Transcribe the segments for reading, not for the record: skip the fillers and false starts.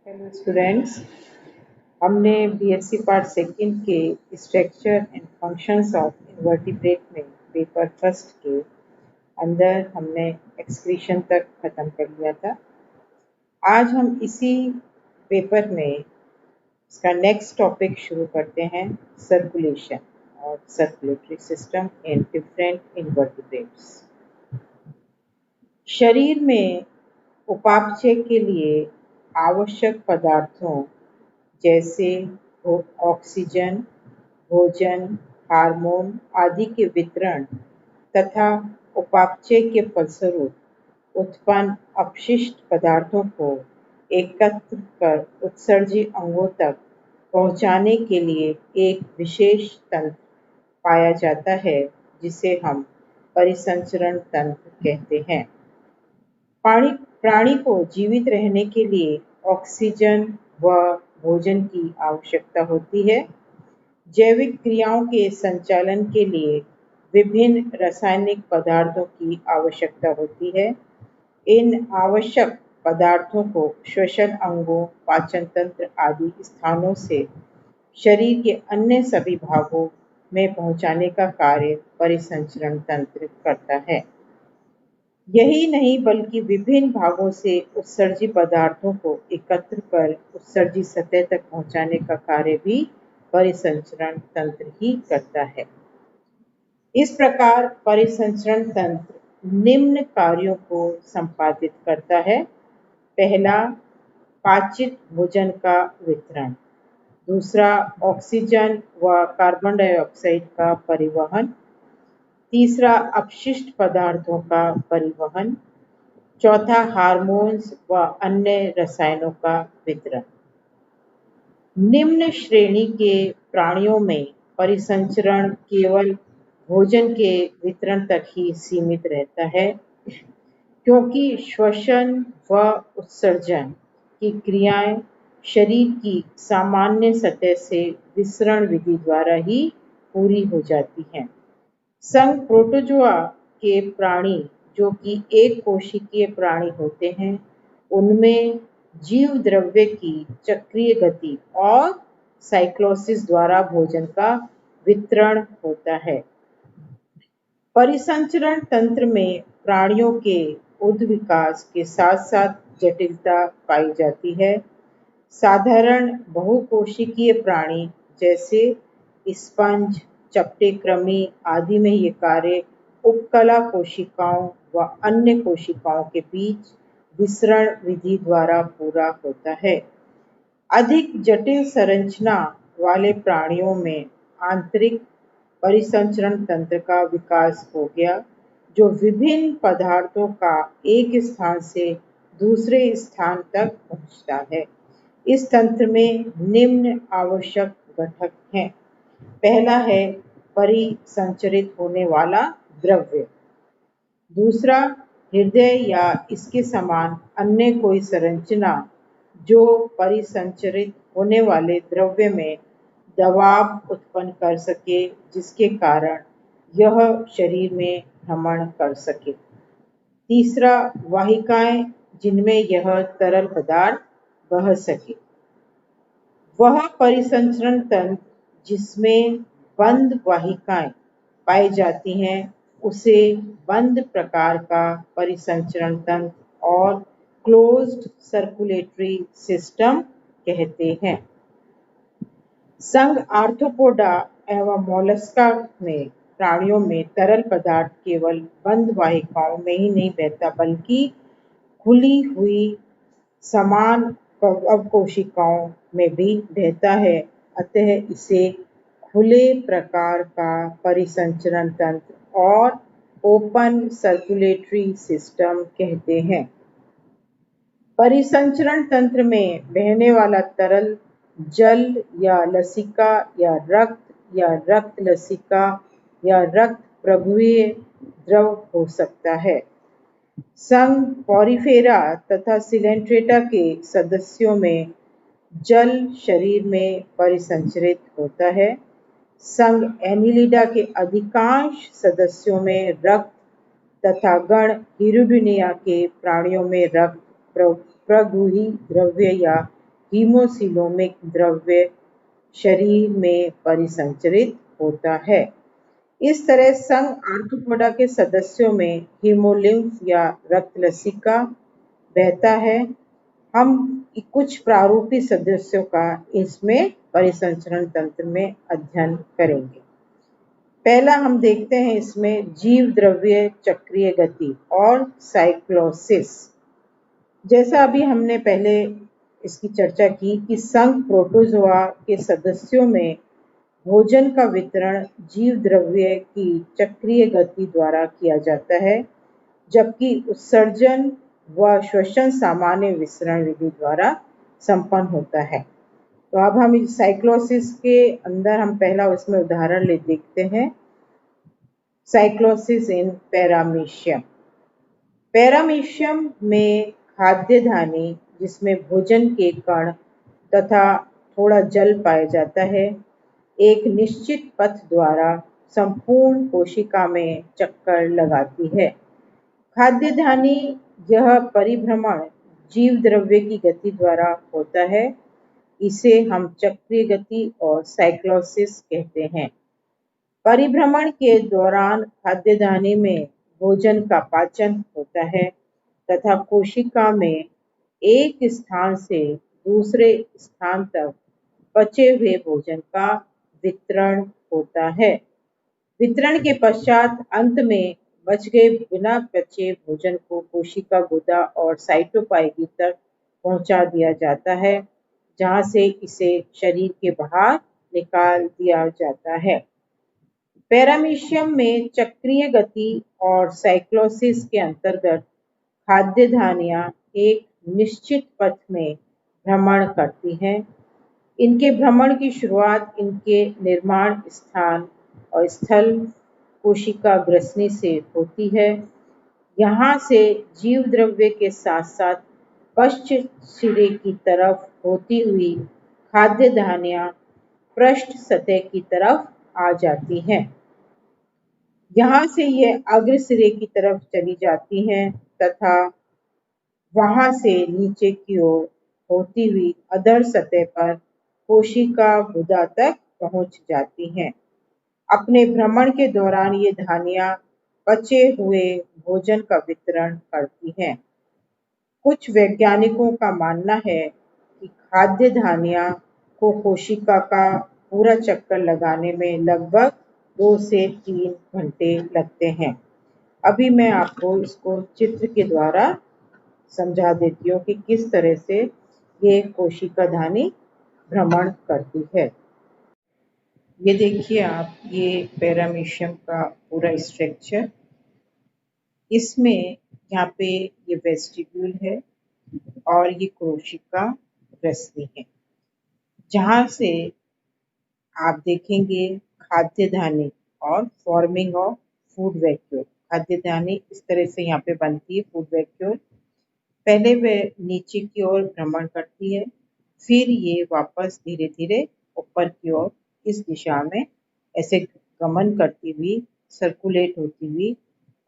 Hello students. हमने BSc part second के structure and functions of invertebrate में paper first के अंदर हमने एक्सक्रीशन तक ख़त्म कर लिया था। आज हम इसी पेपर में इसका नेक्स्ट टॉपिक शुरू करते हैं, सर्कुलेशन और circulatory system in different invertebrates. शरीर में उपापचय के लिए आवश्यक पदार्थों जैसे ऑक्सीजन, भोजन, हार्मोन आदि के वितरण तथा उपापचय के फलस्वरूप उत्पन्न अपशिष्ट पदार्थों को एकत्र कर उत्सर्जी अंगों तक पहुंचाने के लिए एक विशेष तंत्र पाया जाता है, जिसे हम परिसंचरण तंत्र कहते हैं। प्राणी को जीवित रहने के लिए ऑक्सीजन व भोजन की आवश्यकता होती है। जैविक क्रियाओं के संचालन के लिए विभिन्न रासायनिक पदार्थों की आवश्यकता होती है। इन आवश्यक पदार्थों को श्वसन अंगों, पाचन तंत्र आदि स्थानों से शरीर के अन्य सभी भागों में पहुंचाने का कार्य परिसंचरण तंत्र करता है। यही नहीं बल्कि विभिन्न भागों से उत्सर्जी पदार्थों को एकत्र कर उत्सर्जी सतह तक पहुंचाने का कार्य भी परिसंचरण तंत्र ही करता है। इस प्रकार परिसंचरण तंत्र निम्न कार्यों को संपादित करता है। पहला, पाचित भोजन का वितरण। दूसरा, ऑक्सीजन व कार्बन डाइऑक्साइड का परिवहन। तीसरा, अपशिष्ट पदार्थों का परिवहन। चौथा, हार्मोन्स व अन्य रसायनों का वितरण। निम्न श्रेणी के प्राणियों में परिसंचरण केवल भोजन के वितरण तक ही सीमित रहता है, क्योंकि श्वसन व उत्सर्जन की क्रियाएं शरीर की सामान्य सतह से विसरण विधि द्वारा ही पूरी हो जाती हैं। संघ प्रोटोजोआ के प्राणी, जो कि एक कोशिकीय प्राणी होते हैं, उनमें जीव द्रव्य की चक्रीय गति और साइक्लोसिस द्वारा भोजन का वितरण होता है। परिसंचरण तंत्र में प्राणियों के उद्विकास के साथ साथ जटिलता पाई जाती है। साधारण बहुकोशिकीय प्राणी जैसे स्पंज, चपटे कृमि आदि में ये कार्य उपकला कोशिकाओं व अन्य कोशिकाओं के बीच विसरण विधि द्वारा पूरा होता है। अधिक जटिल संरचना वाले प्राणियों में आंतरिक परिसंचरण तंत्र का विकास हो गया, जो विभिन्न पदार्थों का एक स्थान से दूसरे स्थान तक पहुंचता है। इस तंत्र में निम्न आवश्यक घटक हैं। पहला है परिसंचरित होने वाला द्रव्य। दूसरा, हृदय या इसके समान अन्य कोई संरचना जो परिसंचरित होने वाले द्रव्य में दबाव उत्पन्न कर सके, जिसके कारण यह शरीर में भ्रमण कर सके। तीसरा, वाहिकाएं जिनमें यह तरल पदार्थ बह सके। वह परिसंचरण तंत्र जिसमें बंद वाहिकाएं पाई जाती हैं, उसे बंद प्रकार का परिसंचरण तंत्र और क्लोज्ड सर्कुलेटरी सिस्टम कहते हैं। संघ आर्थ्रोपोडा एवं मोलस्का में प्राणियों में तरल पदार्थ केवल बंद वाहिकाओं में ही नहीं बहता, बल्कि खुली हुई समान अवकोशिकाओं में भी बहता है। अतः इसे खुले प्रकार का परिसंचरण तंत्र और ओपन सर्कुलेटरी सिस्टम कहते हैं। परिसंचरण तंत्र में बहने वाला तरल जल या लसिका या रक्त लसिका या रक्त प्रभुवीय द्रव हो सकता है। संघ पॉरीफेरा तथा सिलेंट्रेटा के सदस्यों में जल शरीर में परिसंचरित होता है। संघ एनिलिडा के अधिकांश सदस्यों में रक्त तथा गण हिरुडिनिया के प्राणियों में रक्त प्रगुही द्रव्य या हीमोसिलोमिक द्रव्य शरीर में परिसंचरित होता है। इस तरह संघ आर्थ्रोपोडा के सदस्यों में हीमोलिम्फ या रक्त लसिका बहता है। हम कुछ प्रारूपी सदस्यों का इसमें परिसंचरण तंत्र में अध्ययन करेंगे। पहला हम देखते हैं इसमें जीव द्रव्य चक्रीय गति और साइक्लोसिस। जैसा अभी हमने पहले इसकी चर्चा की कि संघ प्रोटोजोआ के सदस्यों में भोजन का वितरण जीव द्रव्य की चक्रीय गति द्वारा किया जाता है, जबकि उत्सर्जन व श्वसन सामान्य विसरण विधि द्वारा संपन्न होता है। तो अब हम साइक्लोसिस के अंदर हम पहला उसमें उदाहरण देखते हैं। साइक्लोसिस इन पैरामीशियम। पैरामीशियम में खाद्य धानी जिसमें भोजन के कण तथा थोड़ा जल पाया जाता है, एक निश्चित पथ द्वारा संपूर्ण कोशिका में चक्कर लगाती है। खाद्य धानी यह परिभ्रमण जीव द्रव्य की गति द्वारा होता है। इसे हम चक्रीय गति और साइक्लोसिस कहते हैं। परिभ्रमण के दौरान खाद्य धानी में भोजन का पाचन होता है तथा कोशिका में एक स्थान से दूसरे स्थान तक पचे हुए भोजन का वितरण होता है। वितरण के पश्चात अंत में बच गए बिना पचे भोजन को कोशिका गुदा और साइटोप्लाज्म तक पहुंचा दिया जाता है, जहां से इसे शरीर के बाहर निकाल दिया जाता है। पैरामीशियम में चक्रीय गति और साइक्लोसिस के अंतर्गत खाद्य धानियां एक निश्चित पथ में भ्रमण करती हैं। इनके भ्रमण की शुरुआत इनके निर्माण स्थान और स्थल कोशिका ग्रसनी से होती है। यहाँ से जीव द्रव्य के साथ साथ पश्च सिरे की तरफ होती हुई खाद्य धानियां पृष्ठ सतह की तरफ आ जाती हैं। यहाँ से ये अग्र सिरे की तरफ चली जाती हैं तथा वहां से नीचे की ओर होती हुई अधर सतह पर कोशिका गुदा तक पहुंच जाती हैं। अपने भ्रमण के दौरान ये धानियां पचे हुए भोजन का वितरण करती हैं। कुछ वैज्ञानिकों का मानना है कि खाद्य धानियां को कोशिका का पूरा चक्कर लगाने में लगभग 2 से 3 घंटे लगते हैं। अभी मैं आपको इसको चित्र के द्वारा समझा देती हूँ कि किस तरह से ये कोशिका धानी भ्रमण करती है। ये देखिए आप, ये पैरामीशियम का पूरा स्ट्रक्चर। इसमें यहाँ पे ये वेस्टिब्यूल है और ये कोशिका ग्रसनी है, जहाँ से आप देखेंगे खाद्य धानी और फॉर्मिंग ऑफ फूड वैक्यूल। खाद्य धानी इस तरह से यहाँ पे बनती है फूड वैक्यूल। पहले वह नीचे की ओर भ्रमण करती है, फिर ये वापस धीरे धीरे ऊपर की ओर इस दिशा में ऐसे गमन करती हुई सर्कुलेट होती हुई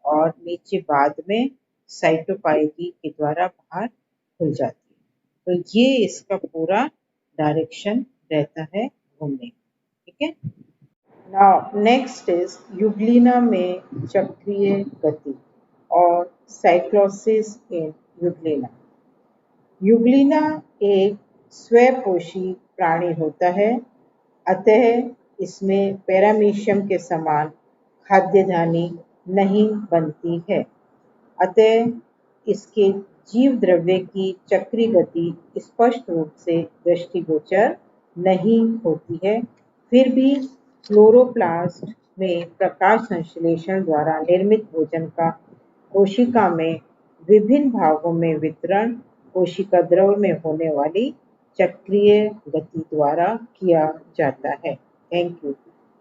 और नीचे बाद में साइटोप्लाज्म के द्वारा बाहर खुल जाती है। तो ये इसका पूरा डायरेक्शन रहता है घूमने, ठीक है। नाउ नेक्स्ट इज यूग्लिना में चक्रीय गति और साइक्लोसिस इन यूग्लिना। यूग्लिना एक स्वपोषी प्राणी होता है, अतः इसमें पैरामीशियम के समान खाद्य धानी नहीं बनती है। अतः इसके जीव द्रव्य की चक्रीय गति स्पष्ट रूप से दृष्टिगोचर नहीं होती है। फिर भी क्लोरोप्लास्ट में प्रकाश संश्लेषण द्वारा निर्मित भोजन का कोशिका में विभिन्न भागों में वितरण कोशिका द्रव में होने वाली चक्रीय गति द्वारा किया जाता है। Thank you.